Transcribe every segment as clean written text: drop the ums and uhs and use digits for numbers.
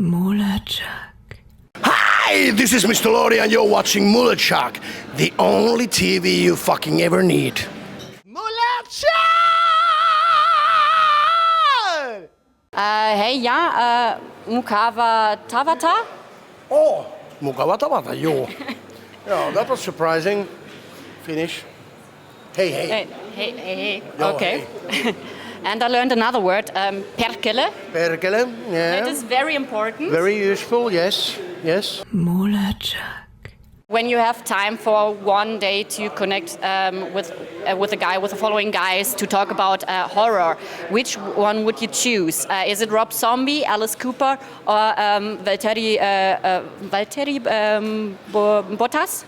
MULATSCHAG. Hi, this is Mr. Lordi and you're watching MULATSCHAG, the only TV you fucking ever need. MULATSCHAG! Hej, ja, Mukava Tavata? Oh, mukava tavata, joo. Yeah, that was surprising. Finnish. Hey, hey. Hey. Joo, Okay. hey. And I learned another word, perkele. Perkele, yeah. That is very important. Very useful, yes, yes. MULATSCHAG. When you have time for one day to connect with a guy, with the following guys, to talk about horror, which one would you choose? Is it Rob Zombie, Alice Cooper, or Valtteri Bottas?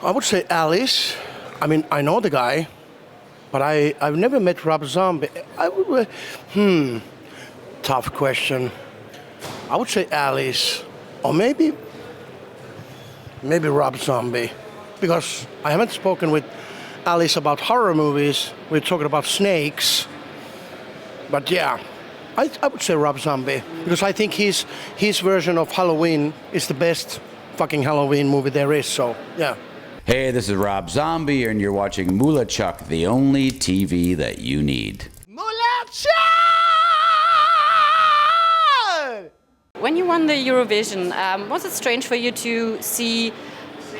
I would say Alice. I mean, I know the guy, but I've never met Rob Zombie. Tough question. I would say Alice, or maybe Rob Zombie, because I haven't spoken with Alice about horror movies. We're talking about snakes, but yeah, I would say Rob Zombie, because I think his version of Halloween is the best fucking Halloween movie there is. So yeah. Hey, this is Rob Zombie, and you're watching MULATSCHAG, the only TV that you need. MULATSCHAG! When you won the Eurovision, was it strange for you to see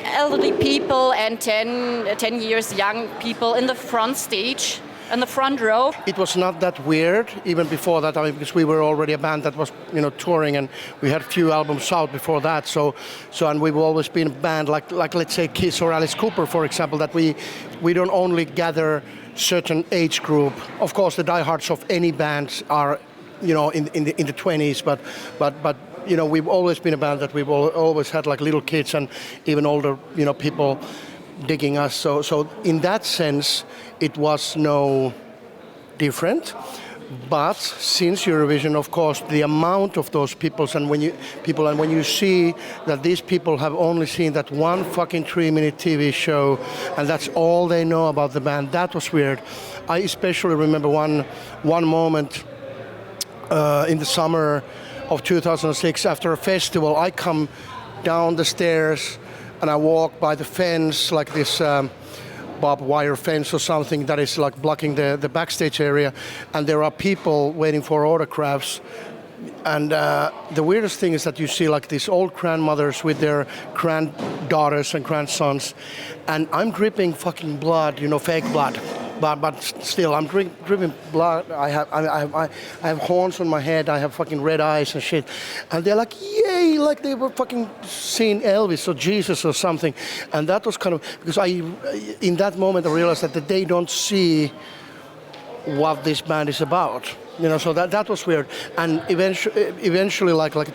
elderly people and 10 years young people in the front stage, in the front row? It was not that weird, even before that, I mean, because we were already a band that was, touring, and we had a few albums out before that. So, and we've always been a band like let's say Kiss or Alice Cooper, for example, that we don't only gather certain age group. Of course, the diehards of any band are, in the 20s, but we've always been a band that we've always had like little kids and even older, people digging us. So in that sense, it was no different. But since Eurovision, of course, the amount of those people, and when you see that these people have only seen that one fucking 3-minute TV show, and that's all they know about the band, that was weird. I especially remember one moment in the summer of 2006 after a festival. I come down the stairs and I walk by the fence, like this barbed wire fence or something that is like blocking the backstage area, and there are people waiting for autographs. And the weirdest thing is that you see like these old grandmothers with their granddaughters and grandsons, and I'm dripping fucking blood, fake blood. But still, I'm dripping blood. I have horns on my head. I have fucking red eyes and shit. And they're like, yay, like they were fucking seeing Elvis or Jesus or something. And that was kind of, because in that moment I realized that they don't see what this band is about. So that was weird. And eventually, like a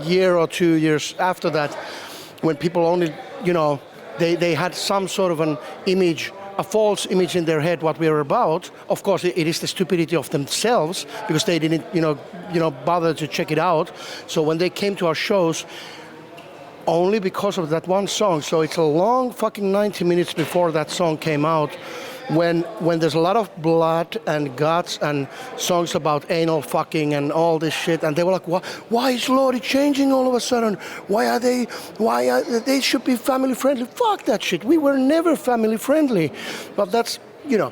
year or 2 years after that, when people only, they had some sort of an image, a false image in their head what we were about. Of course, it is the stupidity of themselves because they didn't, bother to check it out. So when they came to our shows, only because of that one song. So it's a long fucking 90 minutes before that song came out, when there's a lot of blood and guts and songs about anal fucking and all this shit, and they were like, why is Lordi changing all of a sudden? Why they should be family friendly? Fuck that shit. We were never family friendly. But that's,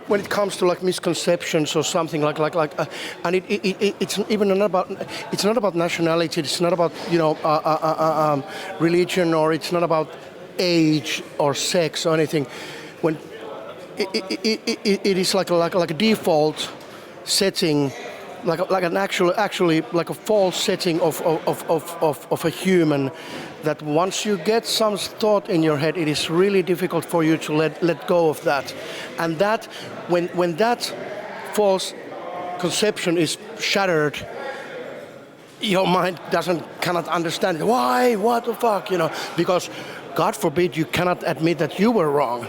when it comes to like misconceptions or something and it's not about nationality. It's not about religion, or it's not about age or sex or anything. When it is like a default setting, like an actually like a false setting of a human, that once you get some thought in your head, it is really difficult for you to let go of that. And that when that false conception is shattered, your mind cannot understand it. Why? What the fuck? Because God forbid you cannot admit that you were wrong.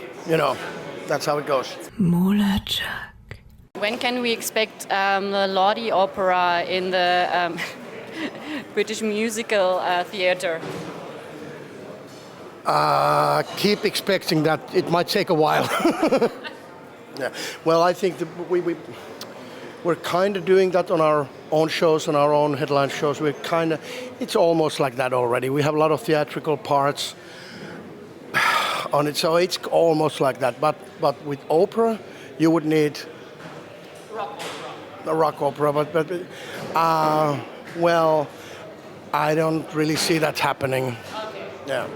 That's how it goes. MULATSCHAG. When can we expect the Lordi opera in the British musical theatre? Keep expecting that. It might take a while. Yeah. Well, I think that we're kind of doing that on our own shows, on our own headline shows. It's almost like that already. We have a lot of theatrical parts on it, so it's almost like that. But with opera, you would need a rock opera. Well, I don't really see that happening. Okay. Yeah.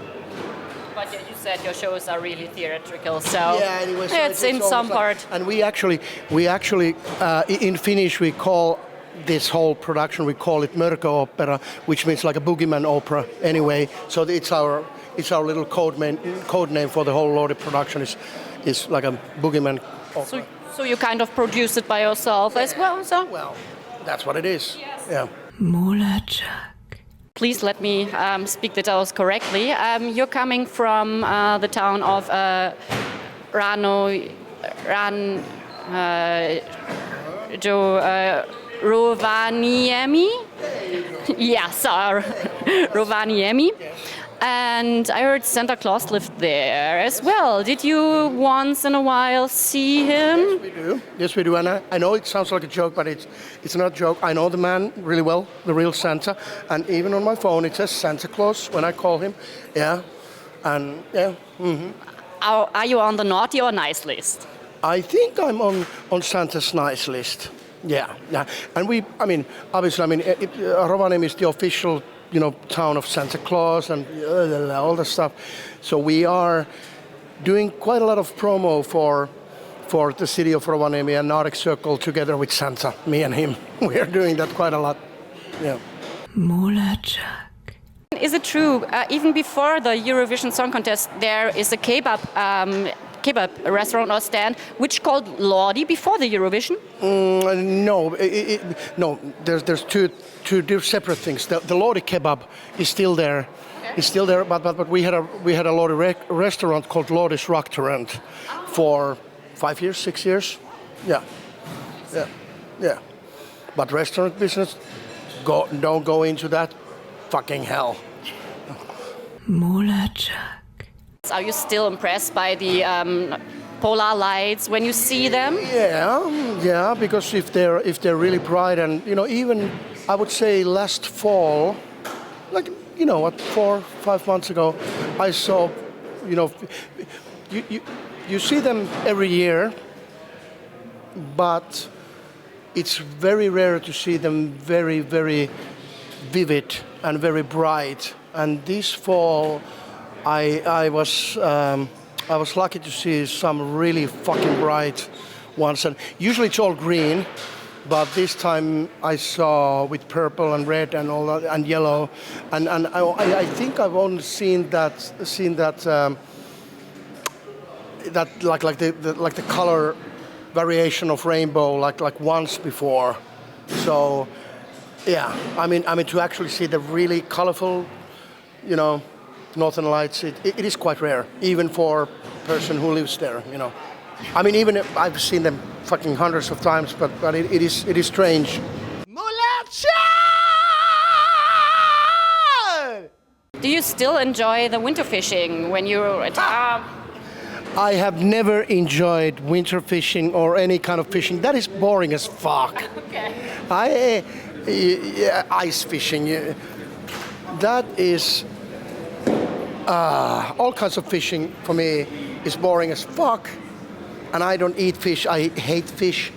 But yeah, you said your shows are really theatrical, so Yeah, anyway, so it's in some part. And we actually, in Finnish we call this whole production, we call it mörköopera, which means like a boogeyman opera. Anyway, so it's our little code name for the whole Lordi production is like a boogeyman opera. So you kind of produce it by yourself as well. So Well, that's what it is. Yes. Yeah. MULATSCHAG. please let me speak the details correctly. You're coming from the town of Rovaniemi. Yeah, sorry, Rovaniemi. And I heard Santa Claus lived there as well. Did you once in a while see him? We do. Yes, we do. And I know it sounds like a joke, but it's not a joke. I know the man really well, the real Santa. And even on my phone, it says Santa Claus when I call him. Yeah. And yeah. Mm-hmm. Are you on the naughty or nice list? I think I'm on Santa's nice list. Yeah. And obviously, Rovaniemi is the official, town of Santa Claus and all the stuff. So we are doing quite a lot of promo for the city of Rovaniemi and Nordic Circle together with Santa, me and him. We are doing that quite a lot. Yeah. MULATSCHAG. Is it true, even before the Eurovision Song Contest, there is a kebab restaurant or stand which called Lordi before the Eurovision? No, no. There's two separate things. The Lordi Kebap is still there. Okay. It's still there, but we had a Lordi restaurant called Lordi's Rocktaurant for 5 years, 6 years. Yeah. But restaurant business, don't go into that. Fucking hell. MULATSCHAG. Are you still impressed by the polar lights when you see them? Yeah, because if they're really bright and even I would say last fall, like 4 or 5 months ago, I saw you see them every year, but it's very rare to see them very, very vivid and very bright. And this fall, I was lucky to see some really fucking bright ones. And usually it's all green, but this time I saw with purple and red and all that and yellow. And I think I've only seen that like the color variation of rainbow like once before. So yeah, I mean to actually see the really colorful, Northern Lights, it is quite rare, even for a person who lives there, I mean, even if I've seen them fucking hundreds of times, but it is strange. Do you still enjoy the winter fishing when you're at I have never enjoyed winter fishing or any kind of fishing. That is boring as fuck. Okay. Ice fishing, that is all kinds of fishing for me is boring as fuck, and I don't eat fish. I hate fish.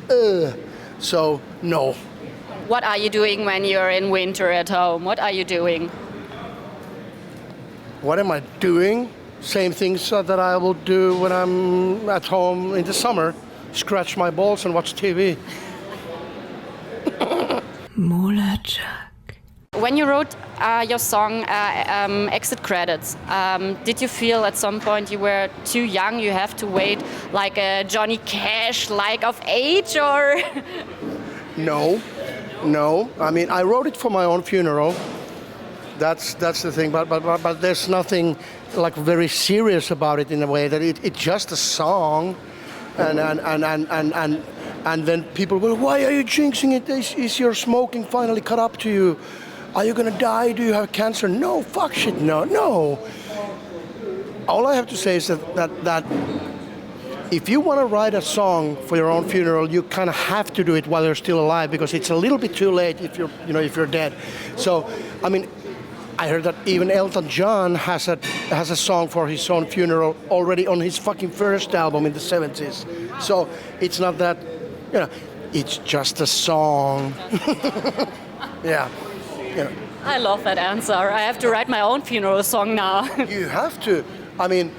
So no. What are you doing when you're in winter at home? What are you doing? What am I doing? Same things that I will do when I'm at home in the summer. Scratch my balls and watch TV. MULATSCHAG. When you wrote your song Exit Credits, did you feel at some point you were too young, you have to wait like a Johnny Cash like of age, or? No. I mean, I wrote it for my own funeral. That's the thing, but there's nothing like very serious about it in a way that it's just a song, and then people go, why are you jinxing it? Is your smoking finally caught up to you? Are you gonna die? Do you have cancer? No, fuck shit, no. All I have to say is that if you want to write a song for your own funeral, you kind of have to do it while you're still alive because it's a little bit too late if you're, you know, if you're dead. So, I mean, I heard that even Elton John has a song for his own funeral already on his fucking first album in the 70s. So it's not that, you know, it's just a song. Yeah. You know. I love that answer. I have to write my own funeral song now. You have to. I mean,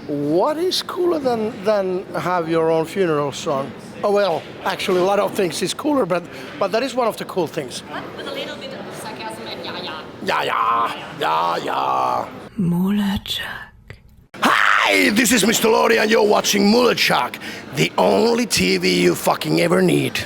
what is cooler than have your own funeral song? Oh well, actually a lot of things is cooler, but that is one of the cool things. With a little bit of sarcasm and yeah. Yeah. MULATSCHAG. Hi, this is Mr. Lordi and you're watching MULATSCHAG, the only TV you fucking ever need.